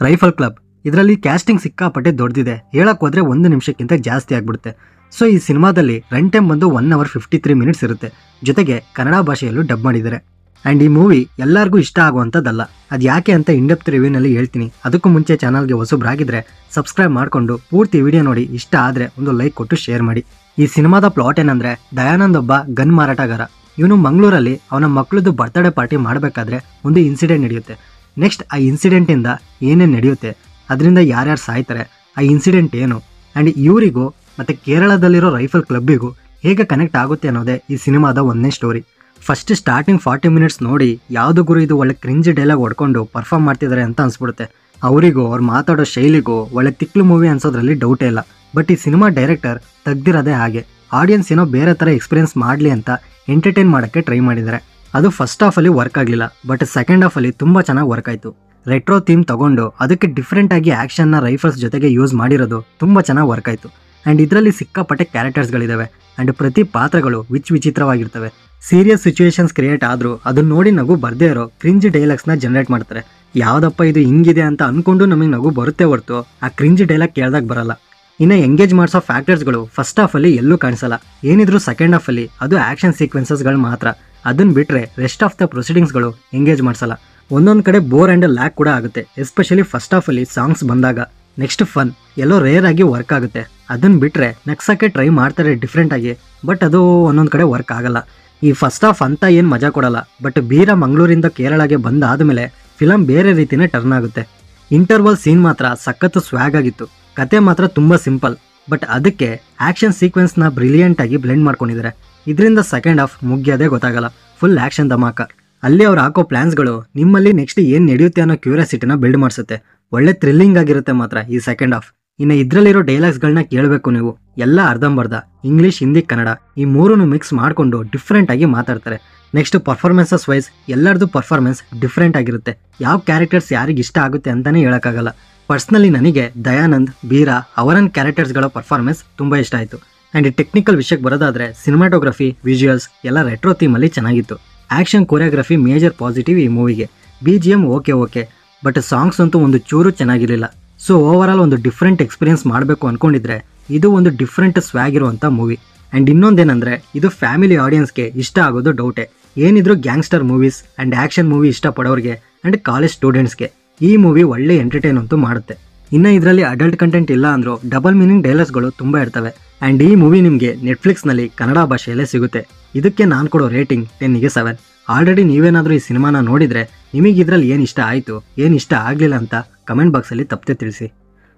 Rifle club ಇದರಲ್ಲಿ casting ಸಿಕ್ಕಾಪಟ್ಟೆ ದೊಡ್ಡದಿದೆ. ಹೇಳಕ್ ಹೋದ್ರೆ 1 ನಿಮಿಷಕ್ಕಿಂತ ಜಾಸ್ತಿ ಆಗ್ಬಿಡುತ್ತೆ. ಸೊ ಈ ಸಿನಿಮಾದಲ್ಲಿ ರನ್ ಟೈಮ್ ಬಂದು 1 hour 53 minutes ಇರುತ್ತೆ. ಜೊತೆಗೆ ಕನ್ನಡ ಭಾಷೆಯಲ್ಲೂ ಡಬ್ ಮಾಡಿದ್ದಾರೆ. ಆ್ಯಂಡ್ ಈ ಮೂವಿ ಎಲ್ಲರಿಗೂ ಇಷ್ಟ ಆಗುವಂಥದ್ದಲ್ಲ. ಅದು ಯಾಕೆ ಅಂತ ಇಂಡೆಪ್ತ್ ರಿವ್ಯೂನಲ್ಲಿ ಹೇಳ್ತೀನಿ. ಅದಕ್ಕೂ ಮುಂಚೆ ಚಾನಲ್ಗೆ ಹೊಸಬ್ರಾಗಿದ್ರೆ ಸಬ್ಸ್ಕ್ರೈಬ್ ಮಾಡಿಕೊಂಡು ಪೂರ್ತಿ ವಿಡಿಯೋ ನೋಡಿ. ಇಷ್ಟ ಆದರೆ ಒಂದು ಲೈಕ್ ಕೊಟ್ಟು ಶೇರ್ ಮಾಡಿ. ಈ ಸಿನಿಮಾದ ಪ್ಲಾಟ್ ಏನಂದ್ರೆ, ದಯಾನಂದ್ ಒಬ್ಬ ಗನ್ ಮಾರಾಟಗಾರ. ಇವನು ಮಂಗಳೂರಲ್ಲಿ ಅವನ ಮಕ್ಕಳದ್ದು ಬರ್ತ್ಡೇ ಪಾರ್ಟಿ ಮಾಡಬೇಕಾದ್ರೆ ಒಂದು ಇನ್ಸಿಡೆಂಟ್ ನಡೆಯುತ್ತೆ. ನೆಕ್ಸ್ಟ್ ಆ ಇನ್ಸಿಡೆಂಟಿಂದ ಏನೇನು ನಡೆಯುತ್ತೆ, ಅದರಿಂದ ಯಾರ್ಯಾರು ಸಾಯ್ತಾರೆ, ಆ ಇನ್ಸಿಡೆಂಟ್ ಏನು, ಆ್ಯಂಡ್ ಇವರಿಗೂ ಮತ್ತು ಕೇರಳದಲ್ಲಿರೋ ರೈಫಲ್ ಕ್ಲಬ್ಬಿಗೂ ಹೇಗೆ ಕನೆಕ್ಟ್ ಆಗುತ್ತೆ ಅನ್ನೋದೇ ಈ ಸಿನಿಮಾದ ಒಂದನೇ ಸ್ಟೋರಿ. ಫಸ್ಟ್ ಸ್ಟಾರ್ಟಿಂಗ್ 40 minutes ನೋಡಿ ಯಾವುದು ಗುರು ಇದು ಒಳ್ಳೆ ಕ್ರಿಂಜ್ ಡೈಲಾಗ್ ಹೊಡ್ಕೊಂಡು ಪರ್ಫಾರ್ಮ್ ಮಾಡ್ತಿದ್ದಾರೆ ಅಂತ ಅನ್ಸ್ಬಿಡುತ್ತೆ. ಅವರಿಗೂ ಅವ್ರು ಮಾತಾಡೋ ಶೈಲಿಗೂ ಒಳ್ಳೆ ತಿಕ್ಲು ಮೂವಿ ಅನ್ಸೋದ್ರಲ್ಲಿ ಡೌಟೇ ಇಲ್ಲ. ಬಟ್ ಈ ಸಿನಿಮಾ ಡೈರೆಕ್ಟರ್ ತೆಗ್ದಿರೋದೇ ಹಾಗೆ. ಆಡಿಯನ್ಸ್ ಏನೋ ಬೇರೆ ಥರ ಎಕ್ಸ್ಪೀರಿಯನ್ಸ್ ಮಾಡಲಿ ಅಂತ ಎಂಟರ್ಟೈನ್ ಮಾಡೋಕ್ಕೆ ಟ್ರೈ ಮಾಡಿದ್ದಾರೆ. ಅದು ಫಸ್ಟ್ ಹಾಫಲ್ಲಿ ವರ್ಕ್ ಆಗಲಿಲ್ಲ, ಬಟ್ ಸೆಕೆಂಡ್ ಹಾಫಲ್ಲಿ ತುಂಬ ಚೆನ್ನಾಗಿ ವರ್ಕ್ ಆಯಿತು. ರೆಟ್ರೋ ಥೀಮ್ ತಗೊಂಡು ಅದಕ್ಕೆ ಡಿಫ್ರೆಂಟ್ ಆಗಿ ಆ್ಯಕ್ಷನ್ನ ರೈಫಲ್ಸ್ ಜೊತೆಗೆ ಯೂಸ್ ಮಾಡಿರೋದು ತುಂಬ ಚೆನ್ನಾಗಿ ವರ್ಕ್ ಆಯಿತು. ಆ್ಯಂಡ್ ಇದರಲ್ಲಿ ಸಿಕ್ಕಾಪಟ್ಟೆ ಕ್ಯಾರೆಕ್ಟರ್ಸ್ಗಳಿದ್ದಾವೆ. ಆ್ಯಂಡ್ ಪ್ರತಿ ಪಾತ್ರಗಳು ವಿಚಿತ್ರವಾಗಿರ್ತವೆ. ಸೀರಿಯಸ್ ಸಿಚುವೇಶನ್ಸ್ ಕ್ರಿಯೇಟ್ ಆದರೂ ಅದನ್ನ ನೋಡಿ ನಗು ಬರ್ದೇ ಇರೋ ಕ್ರಿಂಜ್ ಡೈಲಾಗ್ಸ್ನ ಜನರೇಟ್ ಮಾಡ್ತಾರೆ. ಯಾವುದಪ್ಪ ಇದು ಹಿಂಗಿದೆ ಅಂತ ಅಂದ್ಕೊಂಡು ನಮಗೆ ನಗು ಬರುತ್ತೆ ಹೊರತು ಆ ಕ್ರಿಂಜ್ ಡೈಲಾಗ್ ಕೇಳ್ದಾಗ ಬರಲ್ಲ. ಇನ್ನು ಎಂಗೇಜ್ ಮಾಡಿಸೋ ಫ್ಯಾಕ್ಟರ್ಸ್ಗಳು ಫಸ್ಟ್ ಹಾಫಲ್ಲಿ ಎಲ್ಲೂ ಕಾಣಿಸಲ್ಲ. ಏನಿದ್ರು ಸೆಕೆಂಡ್ ಹಾಫಲ್ಲಿ ಅದು ಆ್ಯಕ್ಷನ್ ಸೀಕ್ವೆನ್ಸಸ್ಗಳು ಮಾತ್ರ. ಅದನ್ನು ಬಿಟ್ಟರೆ ರೆಸ್ಟ್ ಆಫ್ ದ ಪ್ರೊಸೀಡಿಂಗ್ಸ್ಗಳು ಎಂಗೇಜ್ ಮಾಡಿಸಲ್ಲ. ಒಂದೊಂದು ಕಡೆ ಬೋರ್ ಆ್ಯಂಡ್ ಲ್ಯಾಕ್ ಕೂಡ ಆಗುತ್ತೆ, ಎಸ್ಪೆಷಲಿ ಫಸ್ಟ್ ಹಾಫಲ್ಲಿ ಸಾಂಗ್ಸ್ ಬಂದಾಗ. ನೆಕ್ಸ್ಟ್ ಫನ್ ಎಲ್ಲೋ ರೇರ್ ಆಗಿ ವರ್ಕ್ ಆಗುತ್ತೆ. ಅದನ್ನು ಬಿಟ್ಟರೆ ನಗ್ಸೋಕ್ಕೆ ಟ್ರೈ ಮಾಡ್ತಾರೆ ಡಿಫ್ರೆಂಟ್ ಆಗಿ, ಬಟ್ ಅದು ಒಂದೊಂದು ಕಡೆ ವರ್ಕ್ ಆಗಲ್ಲ. ಈ ಫಸ್ಟ್ ಹಾಫ್ ಅಂತ ಏನು ಮಜಾ ಕೊಡಲ್ಲ. ಬಟ್ ಬೀರ ಮಂಗಳೂರಿಂದ ಕೇರಳಗೆ ಬಂದಾದಮೇಲೆ ಫಿಲಮ್ ಬೇರೆ ರೀತಿನೇ ಟರ್ನ್ ಆಗುತ್ತೆ. ಇಂಟರ್ವಲ್ ಸೀನ್ ಮಾತ್ರ ಸಖತ್ತು ಸ್ವ್ಯಾಗ್ ಆಗಿತ್ತು. ಕತೆ ಮಾತ್ರ ತುಂಬ ಸಿಂಪಲ್, ಬಟ್ ಅದಕ್ಕೆ ಆ್ಯಕ್ಷನ್ ಸೀಕ್ವೆನ್ಸ್ನ ಬ್ರಿಲಿಯಂಟಾಗಿ ಬ್ಲೆಂಡ್ ಮಾಡ್ಕೊಂಡಿದ್ದಾರೆ. ಇದರಿಂದ ಸೆಕೆಂಡ್ ಹಾಫ್ ಮುಗಿಯೋದೇ ಗೊತ್ತಾಗಲ್ಲ. Full action dhamaka. ಅಲ್ಲಿ ಅವ್ರು ಹಾಕೋ ಪ್ಲ್ಯಾನ್ಸ್ಗಳು ನಿಮ್ಮಲ್ಲಿ ನೆಕ್ಸ್ಟ್ ಏನು ನಡೆಯುತ್ತೆ ಅನ್ನೋ ಕ್ಯೂರಿಯಾಸಿಟಿನ ಬಿಲ್ಡ್ ಮಾಡಿಸುತ್ತೆ. ಒಳ್ಳೆ ಥ್ರಿಲ್ಲಿಂಗ್ ಆಗಿರುತ್ತೆ ಮಾತ್ರ ಈ ಸೆಕೆಂಡ್ ಹಾಫ್. ಇನ್ನು ಇದರಲ್ಲಿರೋ ಡೈಲಾಗ್ಸ್ಗಳನ್ನ ಕೇಳಬೇಕು ನೀವು. ಎಲ್ಲ ಅರ್ಧಂಬರ್ಧ ಇಂಗ್ಲೀಷ್, ಹಿಂದಿ, ಕನ್ನಡ ಈ ಮೂರನ್ನು ಮಿಕ್ಸ್ ಮಾಡಿಕೊಂಡು ಡಿಫ್ರೆಂಟ್ ಆಗಿ ಮಾತಾಡ್ತಾರೆ. ನೆಕ್ಸ್ಟ್ ಪರ್ಫಾರ್ಮೆನ್ಸಸ್ ವೈಸ್ ಎಲ್ಲರದ್ದು ಪರ್ಫಾರ್ಮೆನ್ಸ್ ಡಿಫ್ರೆಂಟ್ ಆಗಿರುತ್ತೆ. ಯಾವ ಕ್ಯಾರೆಕ್ಟರ್ಸ್ ಯಾರಿಗೆ ಇಷ್ಟ ಆಗುತ್ತೆ ಅಂತಲೇ ಹೇಳೋಕ್ಕಾಗಲ್ಲ. ಪರ್ಸ್ನಲಿ ನನಗೆ ದಯಾನಂದ್, ಬೀರಾ ಅವರನ್ ಕ್ಯಾರೆಕ್ಟರ್ಸ್ಗಳ ಪರ್ಫಾರ್ಮೆನ್ಸ್ ತುಂಬ ಇಷ್ಟ ಆಯಿತು. ಆ್ಯಂಡ್ ಟೆಕ್ನಿಕಲ್ ವಿಷಯಕ್ಕೆ ಬರೋದಾದರೆ ಸಿನಿಮಾಟೋಗ್ರಫಿ, ವಿಜುವಲ್ಸ್ ಎಲ್ಲ ರೆಟ್ರೋ ಥೀಮಲ್ಲಿ ಚೆನ್ನಾಗಿತ್ತು. ಆ್ಯಕ್ಷನ್ ಕೊರಿಯೋಗ್ರಫಿ ಮೇಜರ್ ಪಾಸಿಟಿವ್ ಈ ಮೂವಿಗೆ. BGM ಓಕೆ, ಬಟ್ ಸಾಂಗ್ಸ್ ಅಂತೂ ಒಂದು ಚೂರು ಚೆನ್ನಾಗಿರಲಿಲ್ಲ. ಸೊ ಓವರಾಲ್ ಒಂದು ಡಿಫ್ರೆಂಟ್ ಎಕ್ಸ್ಪೀರಿಯನ್ಸ್ ಮಾಡಬೇಕು ಅಂದ್ಕೊಂಡಿದ್ರೆ ಇದು ಒಂದು ಡಿಫ್ರೆಂಟ್ ಸ್ವ್ಯಾಗ್ ಇರುವಂಥ ಮೂವಿ. ಆ್ಯಂಡ್ ಇನ್ನೊಂದೇನೆಂದರೆ ಇದು ಫ್ಯಾಮಿಲಿ ಆಡಿಯನ್ಸ್ಗೆ ಇಷ್ಟ ಆಗೋದು ಡೌಟೇ. ಏನಿದ್ರು gangster movies and action movie ಇಷ್ಟಪಡೋರಿಗೆ ಆ್ಯಂಡ್ ಕಾಲೇಜ್ ಸ್ಟೂಡೆಂಟ್ಸ್ಗೆ ಈ ಮೂವಿ ಒಳ್ಳೆ ಎಂಟರ್ಟೈನ್ ಅಂತೂ ಮಾಡುತ್ತೆ. ಇನ್ನು ಇದರಲ್ಲಿ ಅಡಲ್ಟ್ ಕಂಟೆಂಟ್ ಇಲ್ಲ ಅಂದರೂ ಡಬಲ್ ಮೀನಿಂಗ್ ಡೈಲಾಗ್ಸ್ಗಳು ತುಂಬ ಇರ್ತವೆ. ಆ್ಯಂಡ್ ಈ ಮೂವಿ ನಿಮಗೆ ನೆಟ್ಫ್ಲಿಕ್ಸ್ನಲ್ಲಿ ಕನ್ನಡ ಭಾಷೆಯಲ್ಲೇ ಸಿಗುತ್ತೆ. ಇದಕ್ಕೆ ನಾನು ಕೊಡೋ ರೇಟಿಂಗ್ 10ಗೆ 7. ಆಲ್ರೆಡಿ ನೀವೇನಾದರೂ ಈ ಸಿನಿಮಾನ ನೋಡಿದರೆ ನಿಮಗೆ ಇದರಲ್ಲಿ ಏನು ಇಷ್ಟ ಆಯಿತು, ಏನು ಇಷ್ಟ ಆಗಲಿಲ್ಲ ಅಂತ ಕಮೆಂಟ್ ಬಾಕ್ಸಲ್ಲಿ ತಪ್ಪದೆ ತಿಳಿಸಿ.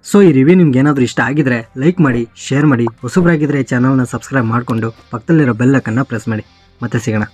ಸೊ ಈ ರಿವ್ಯೂ ನಿಮ್ಗೆ ಏನಾದರೂ ಇಷ್ಟ ಆಗಿದ್ರೆ ಲೈಕ್ ಮಾಡಿ, ಶೇರ್ ಮಾಡಿ. ಹೊಸಬ್ರಾಗಿದ್ದರೆ ಈ ಚಾನಲ್ನ ಸಬ್ಸ್ಕ್ರೈಬ್ ಮಾಡಿಕೊಂಡು ಪಕ್ಕದಲ್ಲಿರೋ ಬೆಲ್ ಐಕನ್ನ ಪ್ರೆಸ್ ಮಾಡಿ. ಮತ್ತೆ ಸಿಗೋಣ.